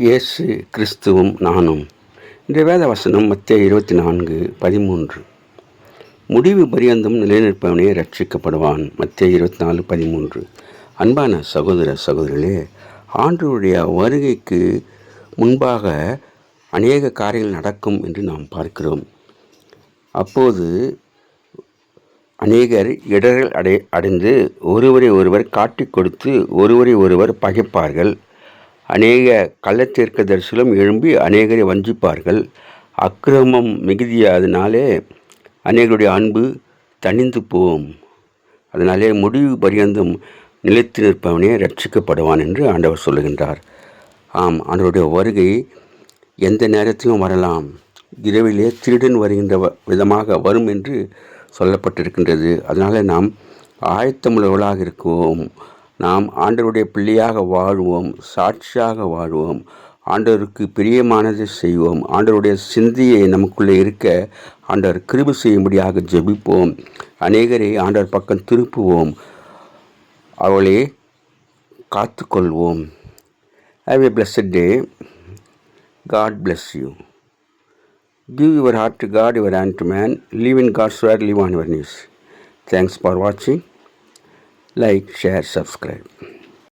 இயேசு கிறிஸ்துவும் நானும். இந்த வேத வசனம் மத்தேயு 24:13. முடிவு பரியந்தம் நிலைநிற்பவனே ரட்சிக்கப்படுவான். மத்தேயு 24:13. அன்பான சகோதர சகோதரிகளே, ஆண்டவருடைய வருகைக்கு முன்பாக அநேக காரியங்கள் நடக்கும் என்று நாம் பார்க்கிறோம். அப்போது அநேகர் இடர்கள் அடைந்து ஒருவரை ஒருவர் காட்டிக் கொடுத்து ஒருவரை ஒருவர் பகைப்பார்கள். அநேக கள்ளத்தீர்க்கதரிசிகளும் எழும்பி அநேகரை வஞ்சிப்பார்கள். அக்கிரமம் மிகுதியாதனாலே அநேகருடைய அன்பு தணிந்து போகும். அதனாலே முடிவு பரியந்தும் நிலைத்து நிற்பவனே ரட்சிக்கப்படுவான் என்று ஆண்டவர் சொல்லுகின்றார். ஆம், ஆண்டவருடைய வருகை எந்த நேரத்திலும் வரலாம். இரவிலே திருடன் வருகின்ற விதமாக வரும் என்று சொல்லப்பட்டிருக்கின்றது. அதனால் நாம் ஆயத்தமுள்ளவர்களாக இருக்குவோம். நாம் ஆண்டவருடைய பிள்ளையாக வாழ்வோம், சாட்சியாக வாழ்வோம், ஆண்டவருக்கு பிரியமானதை செய்வோம். ஆண்டவருடைய சிந்தையை நமக்குள்ளே இருக்க ஆண்டவர் கிருபை செய்யும்படியாக ஜெபிப்போம். அநேகரை ஆண்டவர் பக்கம் திருப்புவோம், அவளை காத்துக்கொள்வோம். Have a blessed day. God bless you. Give your heart to God, your hand to man. Live in God's word, live on your knees. Thanks for watching. Like, share, subscribe.